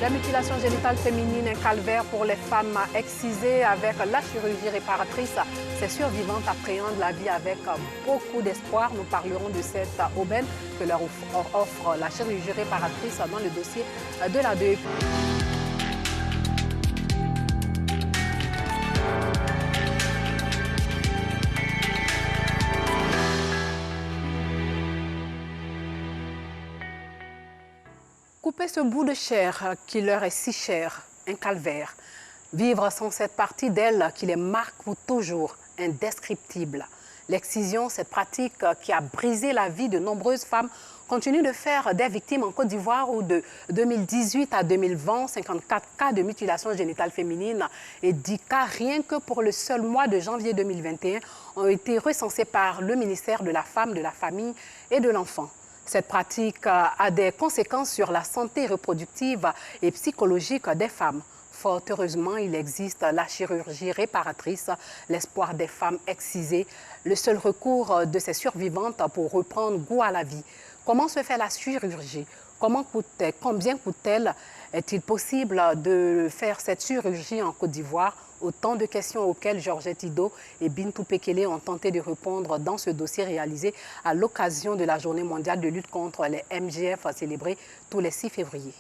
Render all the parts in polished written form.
La mutilation génitale féminine, un calvaire pour les femmes excisées avec la chirurgie réparatrice. Ces survivantes appréhendent la vie avec beaucoup d'espoir. Nous parlerons de cette aubaine que leur offre la chirurgie réparatrice dans le dossier de la DEP. Couper ce bout de chair qui leur est si cher, un calvaire. Vivre sans cette partie d'elle qui les marque pour toujours, indescriptible. L'excision, cette pratique qui a brisé la vie de nombreuses femmes, continue de faire des victimes en Côte d'Ivoire où de 2018 à 2020, 54 cas de mutilation génitale féminine et 10 cas rien que pour le seul mois de janvier 2021 ont été recensés par le ministère de la Femme, de la Famille et de l'Enfant. Cette pratique a des conséquences sur la santé reproductive et psychologique des femmes. Fort heureusement, il existe la chirurgie réparatrice, l'espoir des femmes excisées, le seul recours de ces survivantes pour reprendre goût à la vie. Comment se fait la chirurgie? Combien coûte-t-elle? Est-il possible de faire cette chirurgie en Côte d'Ivoire? Autant de questions auxquelles Georgette Ido et Bintou Pekele ont tenté de répondre dans ce dossier réalisé à l'occasion de la Journée mondiale de lutte contre les MGF célébrée tous les 6 février.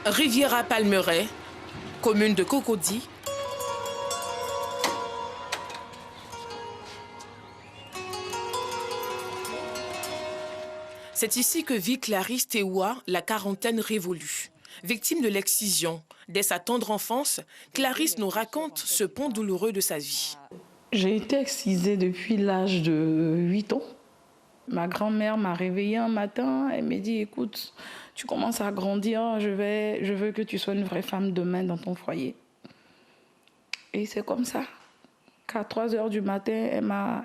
Riviera-Palmeraie, commune de Cocody. C'est ici que vit Clarisse Tewa, la quarantaine révolue. Victime de l'excision, dès sa tendre enfance, Clarisse nous raconte ce pont douloureux de sa vie. J'ai été excisée depuis l'âge de 8 ans. Ma grand-mère m'a réveillée un matin, elle m'a dit « Écoute, tu commences à grandir, je veux que tu sois une vraie femme demain dans ton foyer. » Et c'est comme ça qu'à 3 heures du matin,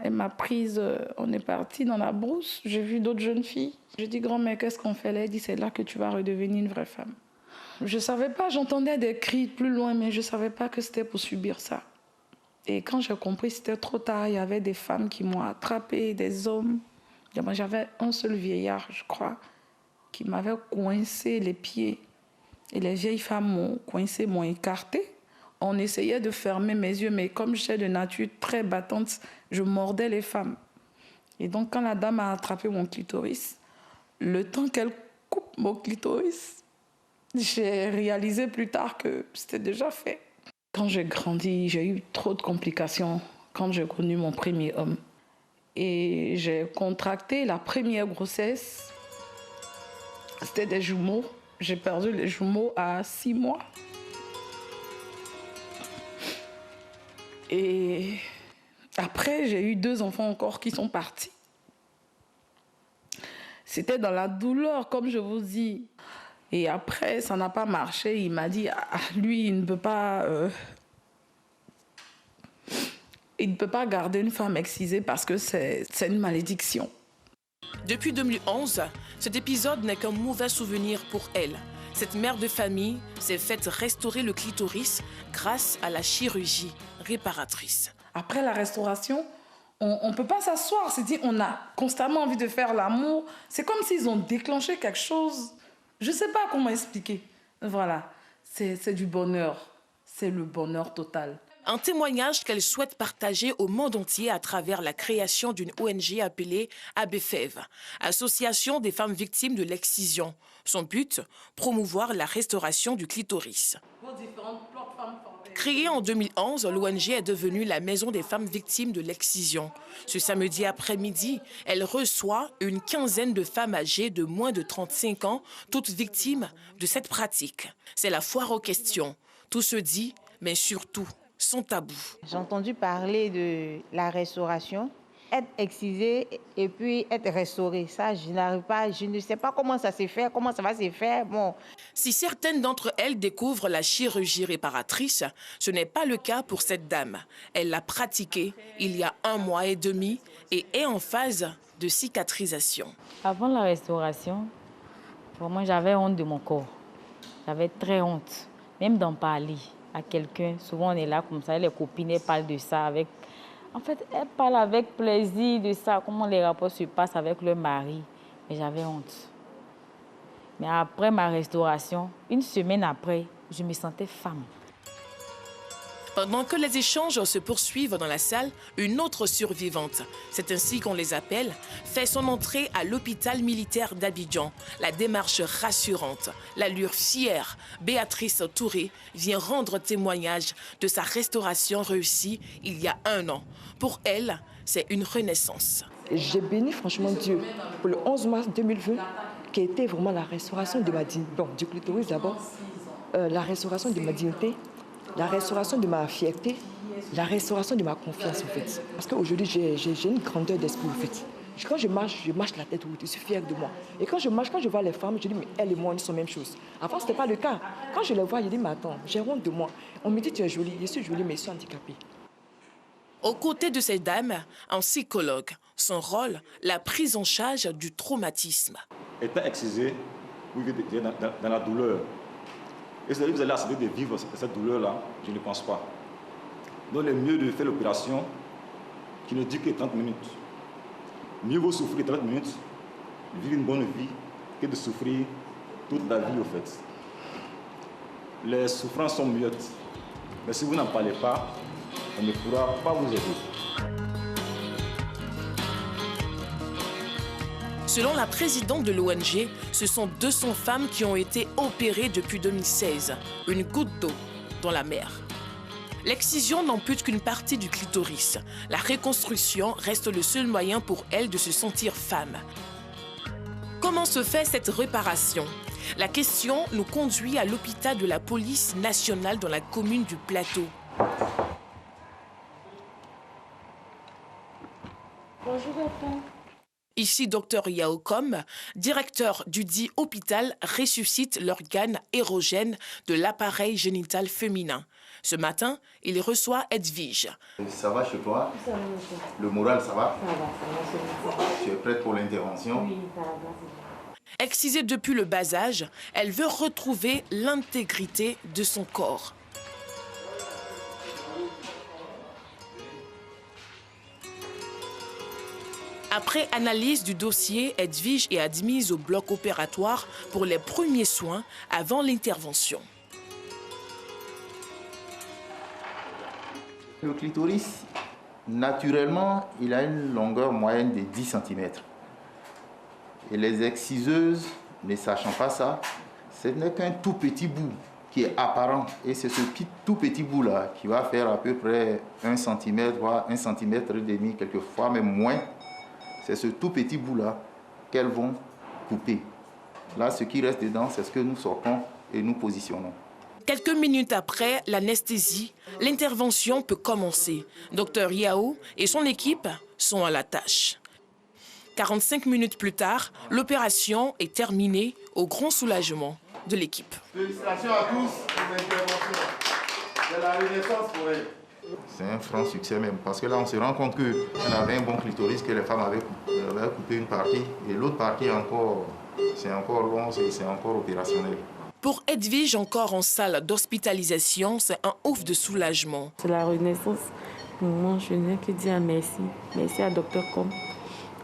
elle m'a prise, on est parti dans la brousse, j'ai vu d'autres jeunes filles. J'ai dit « Grand-mère, qu'est-ce qu'on fait là ?» Elle dit « C'est là que tu vas redevenir une vraie femme. » Je ne savais pas, j'entendais des cris plus loin, mais je ne savais pas que c'était pour subir ça. Et quand j'ai compris, c'était trop tard, il y avait des femmes qui m'ont attrapée, des hommes. J'avais un seul vieillard, je crois, qui m'avait coincé les pieds. Et les vieilles femmes m'ont coincé, m'ont écarté. On essayait de fermer mes yeux, mais comme j'étais de nature très battante, je mordais les femmes. Et donc, quand la dame a attrapé mon clitoris, le temps qu'elle coupe mon clitoris, j'ai réalisé plus tard que c'était déjà fait. Quand j'ai grandi, j'ai eu trop de complications quand j'ai connu mon premier homme. Et j'ai contracté la première grossesse. C'était des jumeaux. J'ai perdu les jumeaux à 6 mois. Et après, j'ai eu 2 enfants encore qui sont partis. C'était dans la douleur, comme je vous dis. Et après, ça n'a pas marché. Il m'a dit, lui, il ne peut pas... Il ne peut pas garder une femme excisée parce que c'est une malédiction. Depuis 2011, cet épisode n'est qu'un mauvais souvenir pour elle. Cette mère de famille s'est faite restaurer le clitoris grâce à la chirurgie réparatrice. Après la restauration, on ne peut pas s'asseoir. C'est-à-dire on a constamment envie de faire l'amour. C'est comme s'ils ont déclenché quelque chose. Je ne sais pas comment expliquer. Voilà, c'est du bonheur. C'est le bonheur total. Un témoignage qu'elle souhaite partager au monde entier à travers la création d'une ONG appelée ABFEV, Association des femmes victimes de l'excision. Son but, promouvoir la restauration du clitoris. Créée en 2011, l'ONG est devenue la Maison des femmes victimes de l'excision. Ce samedi après-midi, elle reçoit une quinzaine de femmes âgées de moins de 35 ans, toutes victimes de cette pratique. C'est la foire aux questions. Tout se dit, mais surtout, sans tabou. J'ai entendu parler de la restauration, être excisé et puis être restauré. Ça, je n'arrive pas, je ne sais pas comment ça s'est fait, comment ça va se faire. Bon. Si certaines d'entre elles découvrent la chirurgie réparatrice, ce n'est pas le cas pour cette dame. Elle l'a pratiquée il y a 1 mois et demi et est en phase de cicatrisation. Avant la restauration, vraiment, j'avais honte de mon corps. J'avais très honte, même d'en parler. à quelqu'un. Souvent, on est là comme ça, les copines, elles parlent de ça avec... En fait, elles parlent avec plaisir de ça, comment les rapports se passent avec leur mari. Mais j'avais honte. Mais après ma restauration, une semaine après, je me sentais femme. Pendant que les échanges se poursuivent dans la salle, une autre survivante, c'est ainsi qu'on les appelle, fait son entrée à l'hôpital militaire d'Abidjan. La démarche rassurante, l'allure fière, Béatrice Touré vient rendre témoignage de sa restauration réussie il y a 1 an. Pour elle, c'est une renaissance. J'ai béni franchement Dieu pour le 11 mars 2020, qui a été vraiment la restauration de ma dignité. Bon, du clitoris d'abord, la restauration de ma dignité, la restauration de ma fierté, la restauration de ma confiance, en fait. Parce qu'aujourd'hui, j'ai une grandeur d'esprit, en fait. Quand je marche la tête haute, je suis fière de moi. Et quand je marche, quand je vois les femmes, je dis, mais elle et moi, nous sommes la même chose. Avant, ce n'était pas le cas. Quand je les vois, je dis, mais attends, j'ai honte de moi. On me dit, tu es jolie. Je suis jolie, mais je suis handicapée. Aux côtés de ces dames, un psychologue. Son rôle, la prise en charge du traumatisme. Étant excisé, vous vivez dans la douleur. Et si vous allez accepter de vivre cette douleur-là, je ne pense pas. Donc, le mieux de faire l'opération qui ne dure que 30 minutes. Mieux vaut souffrir 30 minutes, vivre une bonne vie, que de souffrir toute la vie, au fait. Les souffrances sont muettes. Mais si vous n'en parlez pas, on ne pourra pas vous aider. Selon la présidente de l'ONG, ce sont 200 femmes qui ont été opérées depuis 2016. Une goutte d'eau dans la mer. L'excision n'ampute qu'une partie du clitoris. La reconstruction reste le seul moyen pour elles de se sentir femme. Comment se fait cette réparation? La question nous conduit à l'hôpital de la police nationale dans la commune du Plateau. Bonjour, papa. Ici, Dr Yaokom, directeur du dit hôpital, ressuscite l'organe érogène de l'appareil génital féminin. Ce matin, il reçoit Edwige. Ça va chez toi? Ça va, Le moral, ça va? ça va. Tu es prête pour l'intervention? Oui, ça va. Excisée depuis le bas âge, elle veut retrouver l'intégrité de son corps. Après analyse du dossier, Edwige est admise au bloc opératoire pour les premiers soins avant l'intervention. Le clitoris, naturellement, il a une longueur moyenne de 10 cm. Et les exciseuses, ne sachant pas ça, ce n'est qu'un tout petit bout qui est apparent. Et c'est ce tout petit bout-là qui va faire à peu près 1 cm, voire 1,5 cm, quelquefois même moins. C'est ce tout petit bout-là qu'elles vont couper. Là, ce qui reste dedans, c'est ce que nous sortons et nous positionnons. Quelques minutes après l'anesthésie, l'intervention peut commencer. Dr Yao et son équipe sont à la tâche. 45 minutes plus tard, l'opération est terminée au grand soulagement de l'équipe. Félicitations à tous pour l'intervention. C'est la renaissance pour elle. C'est un franc succès même, parce que là, on se rend compte qu'on avait un bon clitoris, que les femmes avaient coupé une partie, et l'autre partie, c'est encore long, c'est encore opérationnel. Pour Edwige, encore en salle d'hospitalisation, c'est un ouf de soulagement. C'est la renaissance. Pour moi, je n'ai que dire merci. Merci à Dr Com.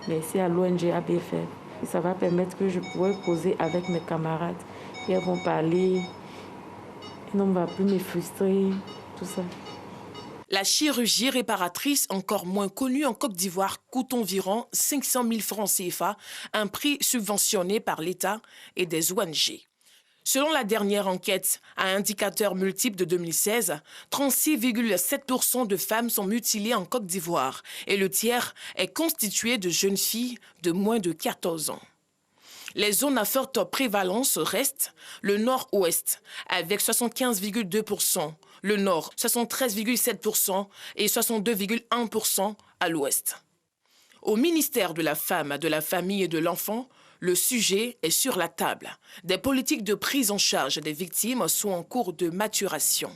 Merci à l'ONG ABFR. Et ça va permettre que je pourrai causer avec mes camarades. Et elles vont parler. Et on ne va plus me frustrer, tout ça. La chirurgie réparatrice, encore moins connue en Côte d'Ivoire, coûte environ 500 000 francs CFA, un prix subventionné par l'État et des ONG. Selon la dernière enquête à indicateur multiple de 2016, 36,7% de femmes sont mutilées en Côte d'Ivoire et le tiers est constitué de jeunes filles de moins de 14 ans. Les zones à forte prévalence restent le nord-ouest avec 75,2%, le nord 73,7% et 62,1% à l'ouest. Au ministère de la Femme, de la Famille et de l'Enfant, le sujet est sur la table. Des politiques de prise en charge des victimes sont en cours de maturation.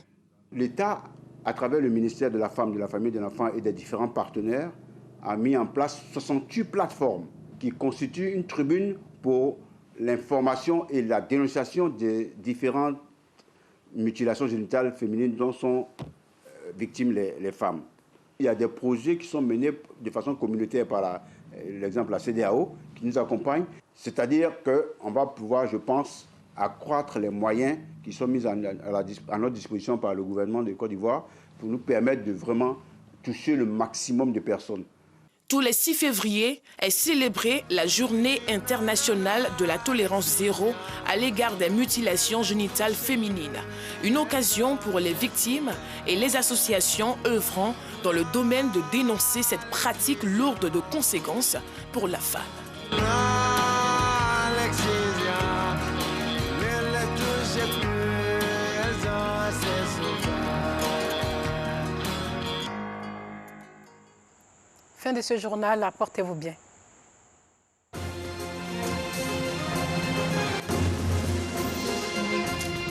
L'État, à travers le ministère de la Femme, de la Famille et de l'Enfant et des différents partenaires, a mis en place 68 plateformes qui constituent une tribune pour l'information et la dénonciation des différentes mutilations génitales féminines dont sont victimes les femmes. Il y a des projets qui sont menés de façon communautaire par l'exemple la CEDEAO qui nous accompagne. C'est-à-dire qu'on va pouvoir, je pense, accroître les moyens qui sont mis à notre disposition par le gouvernement de Côte d'Ivoire pour nous permettre de vraiment toucher le maximum de personnes. Tous les 6 février est célébrée la Journée internationale de la tolérance zéro à l'égard des mutilations génitales féminines. Une occasion pour les victimes et les associations œuvrant dans le domaine de dénoncer cette pratique lourde de conséquences pour la femme. Fin de ce journal, portez-vous bien.